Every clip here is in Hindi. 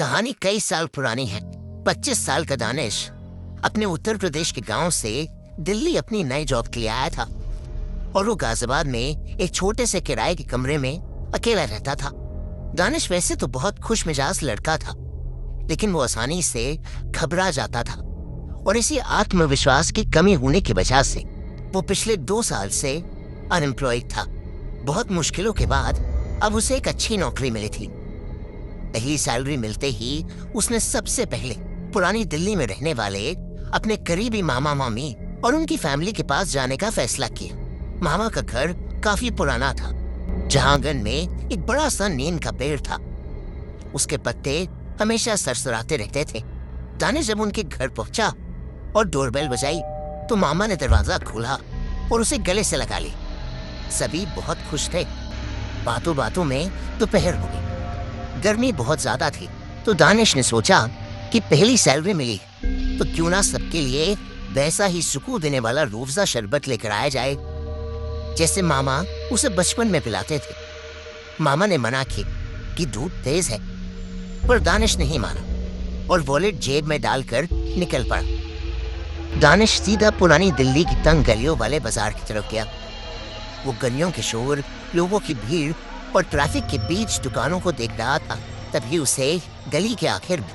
कहानी कई साल पुरानी है। 25 साल का दानिश अपने उत्तर प्रदेश के गांव से दिल्ली अपनी नई जॉब के लिए आया था और वो गाजियाबाद में एक छोटे से किराए के कमरे में अकेला रहता था। दानिश वैसे तो बहुत खुश मिजाज लड़का था, लेकिन वो आसानी से घबरा जाता था और इसी आत्मविश्वास की कमी होने की वजह से वो पिछले 2 साल से अनएम्प्लॉयड था। बहुत मुश्किलों के बाद अब उसे एक अच्छी नौकरी मिली थी। पहली सैलरी मिलते ही उसने सबसे पहले पुरानी दिल्ली में रहने वाले अपने करीबी मामा मामी और उनकी फैमिली के पास जाने का फैसला किया। मामा का घर काफी पुराना था, जहां आंगन में एक बड़ा सा नीम का पेड़ था। उसके पत्ते हमेशा सरसराते रहते थे। दानिश जब उनके घर पहुंचा और डोरबेल बजाई तो मामा ने दरवाजा खोला और उसे गले से लगा ली। सभी बहुत खुश थे। बातों बातों में दोपहर हो गई। गर्मी बहुत ज्यादा थी तो दानिश ने सोचा कि पहली सैलरी मिली तो क्यों ना सबके लिए वैसा ही सुकून देने वाला रूअफ़ज़ा शरबत लेकर आया जाए जैसे मामा उसे बचपन में पिलाते थे। मामा ने मना किया कि दूध तेज है, पर दानिश नहीं माना और वॉलेट जेब में डालकर निकल पड़ा। दानिश सीधा पुरानी दिल्ली की तंग गलियों वाले बाजार की तरफ गया। वो गलियों के शोर, लोगों की भीड़ और ट्रैफिक के बीच दुकानों को देख रहा था। तभी उसे गली के आखिर में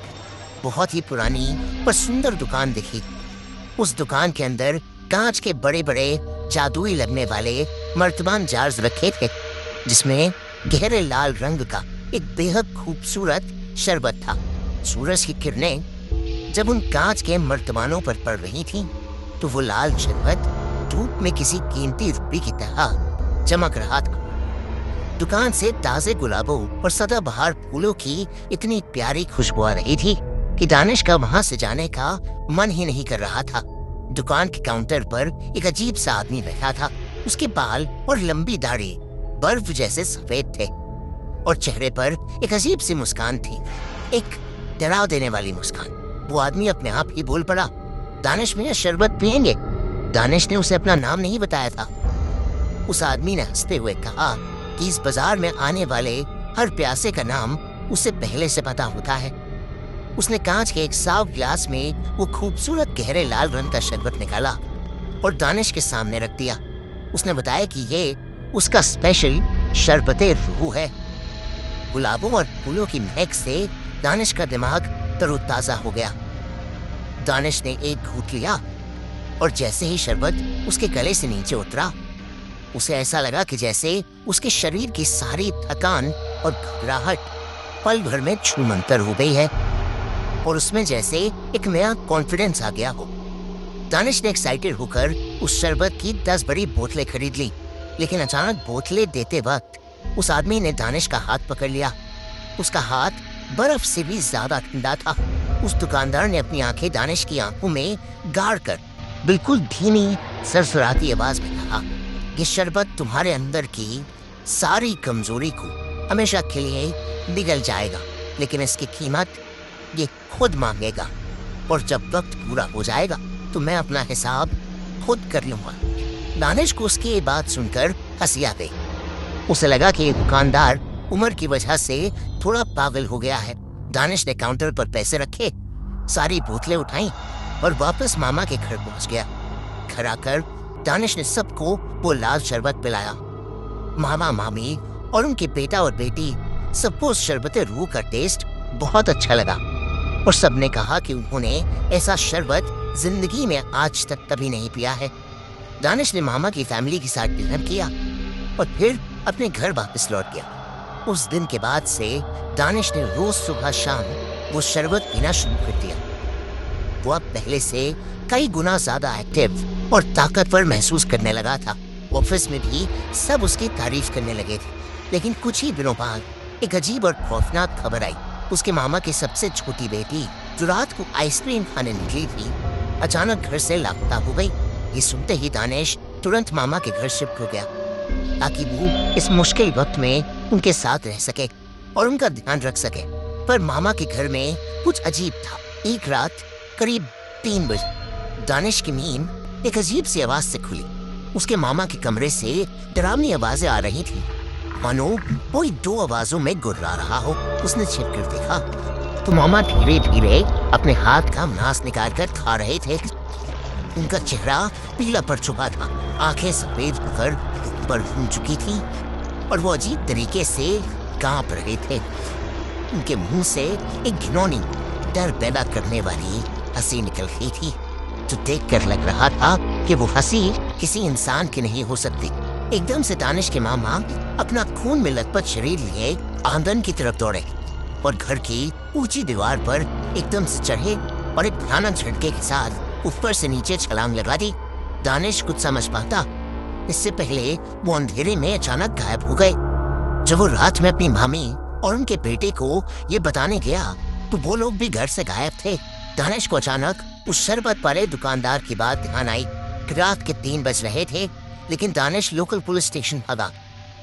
बहुत ही पुरानी पर सुंदर दुकान दिखी। उस दुकान के अंदर कांच के बड़े बड़े जादुई लगने वाले मर्तबान जार्स रखे थे, जिसमें गहरे लाल रंग का एक बेहद खूबसूरत शरबत था। सूरज की किरणें जब उन कांच के मर्तबानों पर पड़ रही थीं, तो वो लाल शरबत धूप में किसी कीमती रुपये की तरह चमक रहा था। दुकान से ताजे गुलाबों और सदाबहार फूलों की इतनी प्यारी खुशबू आ रही थी कि दानिश का वहां से जाने का मन ही नहीं कर रहा था। दुकान के काउंटर पर एक अजीब सा आदमी बैठा था। उसके बाल और लंबी दाढ़ी बर्फ जैसे सफेद थे और चेहरे पर एक अजीब सी मुस्कान थी, एक डराव देने वाली मुस्कान। वो आदमी अपने आप ही बोल पड़ा, दानिश भैया शरबत पियेंगे? दानिश ने उसे अपना नाम नहीं बताया था। उस आदमी ने हंसते हुए कहा कि इस बाजार में आने वाले हर प्यासे का नाम उसे पहले से पता होता है। उसने कांच के एक साफ गिलास में वो खूबसूरत गहरे लाल रंग का शरबत निकाला और दानिश के सामने रख दिया। उसने बताया कि ये उसका स्पेशल शरबते रूह है। गुलाबों और फूलों की महक से दानिश का दिमाग तरोताजा हो गया। दानिश ने एक घूंट लिया और जैसे ही शरबत उसके गले से नीचे उतरा, उसे ऐसा लगा कि जैसे उसके शरीर की सारी थकान और घबराहट पल भर में छूमंतर हो गई है और उसमें जैसे एक नया कॉन्फिडेंस आ गया हो। दानिश ने एक्साइटेड होकर उस शरबत की 10 बड़ी बोतलें खरीद ली, लेकिन अचानक बोतलें देते वक्त उस आदमी ने दानिश का हाथ पकड़ लिया। उसका हाथ बर्फ से भी ज्यादा ठंडा था। उस दुकानदार ने अपनी आंखें दानिश की आंखों में गाड़ कर बिल्कुल धीमी सरसराती आवाज में कहा, ये शरबत तुम्हारे अंदर की सारी कमजोरी को हमेशा के लिए निगल जाएगा, लेकिन इसकी कीमत ये खुद मांगेगा और जब वक्त पूरा हो जाएगा तो मैं अपना हिसाब खुद कर लूंगा। दानिश को उसकी ये बात सुनकर हंसी आ गई। उसे लगा कि ये दुकानदार उम्र की वजह से थोड़ा पागल हो गया है। दानिश ने काउंटर पर पैसे रखे, सारी बोतलें उठाई और वापस मामा के घर पहुंच गया। घर आकर दानिश ने सबको वो लाल शरबत पिलाया। मामा मामी और उनके बेटा और बेटी सबको उस शरबत रूह का टेस्ट बहुत अच्छा लगा और सबने कहा कि उन्होंने ऐसा शरबत जिंदगी में आज तक कभी नहीं पिया है। दानिश ने मामा की फैमिली के साथ डिनर किया और फिर अपने घर वापस लौट गया। उस दिन के बाद से दानिश ने रोज सुबह शाम वो शरबत पीना शुरू कर दिया। वो अब पहले से कई गुना ज्यादा एक्टिव और ताकतवर महसूस करने लगा था। ऑफिस में भी सब उसकी तारीफ करने लगे थे, लेकिन कुछ ही दिनों बाद एक अजीब और खौफनाक खबर आई। उसके मामा की सबसे छोटी बेटी, जो रात को आइसक्रीम खाने निकली थी, अचानक घर से लापता हो गई। ये सुनते ही दानिश तुरंत मामा के घर शिफ्ट हो गया ताकि वो इस मुश्किल वक्त में उनके साथ रह सके और उनका ध्यान रख सके। पर मामा के घर में कुछ अजीब था। एक रात करीब 3 बजे दानिश की नींद एक अजीब सी आवाज से खुली। उसके मामा के कमरे से डरावनी आवाजें आ रही थी, मानो कोई 2 आवाजों में गुर्रा रहा हो। उसने छिपकर देखा तो मामा धीरे धीरे अपने हाथ का मांस निकाल कर खा रहे थे। उनका चेहरा पीला पड़ चुका था, आंखें सफेद होकर ऊपर घूम चुकी थी और वो अजीब तरीके से कांप रहे थे। उनके मुंह से एक घिनौनी, डर पैदा करने वाली हंसी निकल रही थी, जो देखकर लग रहा था कि वो हंसी किसी इंसान की नहीं हो सकती। एकदम से दानिश के मामा अपना खून में लथपथ शरीर लिए आंगन की तरफ दौड़े और घर की ऊंची दीवार पर एकदम से चढ़े और एक भयानक झटके के साथ ऊपर से नीचे छलांग लगा दी। दानिश कुछ समझ पाता इससे पहले वो अंधेरे में अचानक गायब हो गए। जब वो रात में अपनी मामी और उनके बेटे को ये बताने गया तो वो लोग भी घर से गायब थे। दानिश को अचानक उस शरबत वाले दुकानदार की बात ध्यान आई कि रात के 3 बज रहे थे, लेकिन दानिश लोकल पुलिस स्टेशन भागा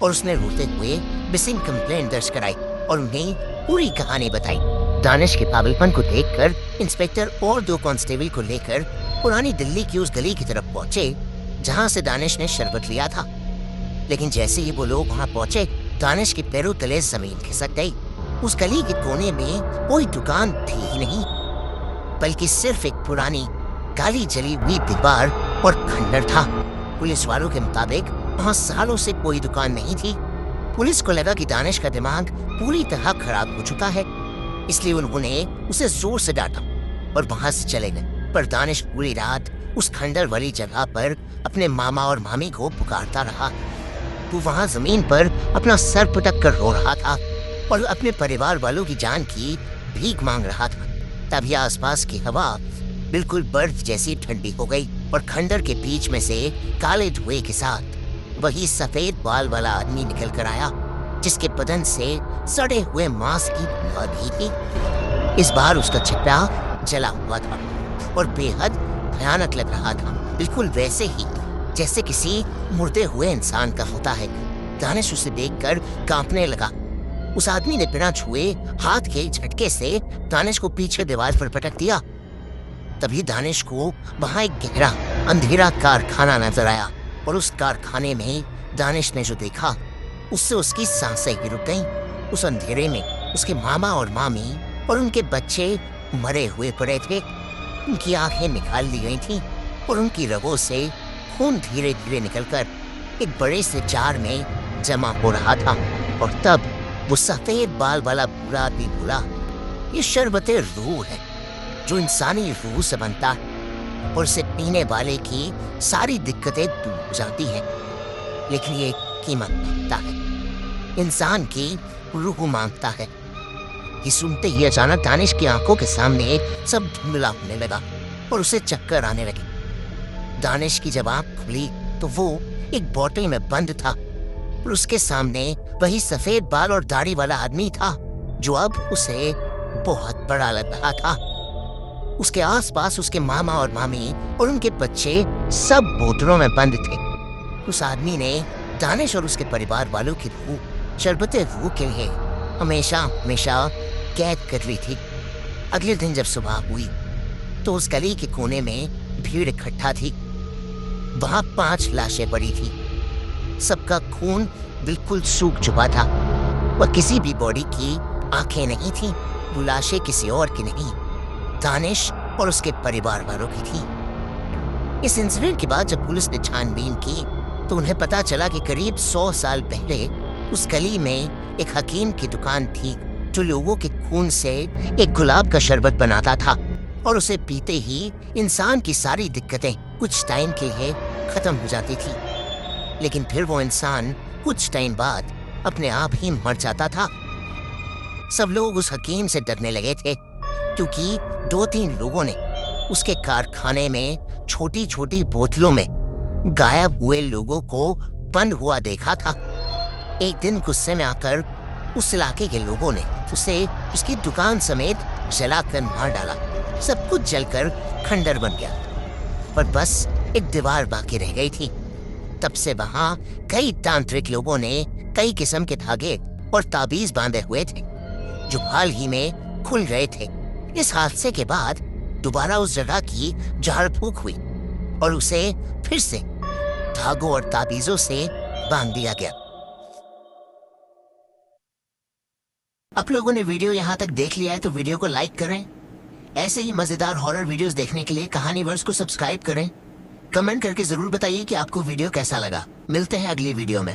और उसने रोते हुए मिसिंग कंप्लेंट दर्ज कराई और उन्हें पूरी कहानी बताई। दानिश के पागलपन को देखकर इंस्पेक्टर और 2 कांस्टेबल को लेकर पुरानी दिल्ली की उस गली की तरफ पहुंचे जहां से दानिश ने शरबत लिया था। लेकिन जैसे ही वो लोग वहां पहुंचे, दानिश के पैरों तले जमीन खिसक गई। उस गली के कोने में कोई दुकान थी ही नहीं, बल्कि सिर्फ एक पुरानी काली जली हुई दीवार और खंडर था। पुलिस वालों के मुताबिक वहाँ सालों से कोई दुकान नहीं थी। पुलिस को लगा कि दानिश का दिमाग पूरी तरह खराब हो चुका है, इसलिए उन्होंने उसे जोर से डांटा और वहाँ से चले गए। पर दानिश पूरी रात उस खंडर वाली जगह पर अपने मामा और मामी को पुकारता रहा। वो वहाँ जमीन पर अपना सर पटक कर रो रहा था और अपने परिवार वालों की जान की भीख मांग रहा था। तभी आसपास की हवा बिल्कुल बर्फ जैसी ठंडी हो गई और खंडर के बीच में से काले धुएं के साथ वही सफेद बाल वाला आदमी निकल कर आया, जिसके बदन से सड़े हुए मांस की धुआं भी थी। इस बार उसका चेहरा जला हुआ था और बेहद भयानक लग रहा था, बिल्कुल वैसे ही जैसे किसी मुर्दे हुए इंसान का होता है। दानिश उसे देखकर कांपने लगा। उस आदमी ने बिना छुए हाथ के झटके से दानिश को पीछे दीवार पर पटक दिया। तभी दानिश को वहां एक गहरा अंधेरा कारखाना नजर आया और उस कारखाने में दानिश ने जो देखा उससे उसकी सांसें ही रुक गईं। उस अंधेरे में उसके मामा और मामी और उनके बच्चे मरे हुए पड़े थे। उनकी आंखें निकाल ली गई थीं और उनकी रगों से खून धीरे धीरे निकलकर एक बड़े से जार में जमा हो रहा था। और तब वो सफेद बाल वाला बूढ़ा आदमी बोला, ये शरबते रूह है जो इंसानी रूह से बनता है और इसे पीने वाले की सारी दिक्कतें दूर हो जाती हैं, लेकिन ये कीमत मांगता है, इंसान की रूह मांगता है। ये सुनते ही अचानक दानिश की आंखों के सामने सब धुंधला होने लगा और उसे चक्कर आने लगे। दानिश की जब आंख खुली तो वो एक बोतल में बंद था और उसके सामने वही सफेद बाल और दाढ़ी वाला आदमी था जो अब उसे बहुत बड़ा लग रहा था। उसके आसपास उसके मामा और मामी और उनके बच्चे सब बोतलों में बंद थे। उस आदमी ने दानिश और उसके परिवार वालों की रूह शरबते रूह के लिए हमेशा हमेशा कैद कर ली थी। अगले दिन जब सुबह हुई तो उस गली के कोने में भीड़ इकट्ठा थी। वहां 5 लाशें पड़ी थी। सबका खून बिल्कुल सूख चुका था। वह किसी भी बॉडी की आंखें नहीं थी। वो लाशें किसी और की नहीं, दानिश और उसके परिवार वालों की थी। इस इंसिडेंट के बाद जब पुलिस ने छानबीन की तो उन्हें पता चला कि करीब 100 साल पहले उस गली में एक हकीम की दुकान थी जो लोगों के खून से एक गुलाब का शरबत बनाता था और उसे पीते ही इंसान की सारी दिक्कतें कुछ टाइम के लिए खत्म हो जाती थी। लेकिन फिर वो इंसान कुछ टाइम बाद अपने आप ही मर जाता था। सब लोग उस हकीम से डरने लगे थे क्योंकि 2-3 लोगों ने उसके कारखाने में छोटी छोटी बोतलों में गायब हुए लोगों को बंद हुआ देखा था। एक दिन गुस्से में आकर उस इलाके के लोगों ने उसे उसकी दुकान समेत जलाकर मार डाला। सब कुछ जलकर खंडर बन गया, पर बस एक दीवार बाकी रह गई थी। तब से वहां कई तांत्रिक लोगों ने कई किस्म के धागे और ताबीज बांधे हुए थे जो हाल ही में खुल गए थे। इस हादसे के बाद दोबारा उस जगह की झाड़ फूक हुई और उसे फिर से धागों और ताबीजों से बांध दिया गया। आप लोगों ने वीडियो यहाँ तक देख लिया है तो वीडियो को लाइक करें। ऐसे ही मजेदार हॉरर वीडियोस देखने के लिए कहानीवर्स को सब्सक्राइब करें। कमेंट करके जरूर बताइए कि आपको वीडियो कैसा लगा। मिलते हैं अगली वीडियो में।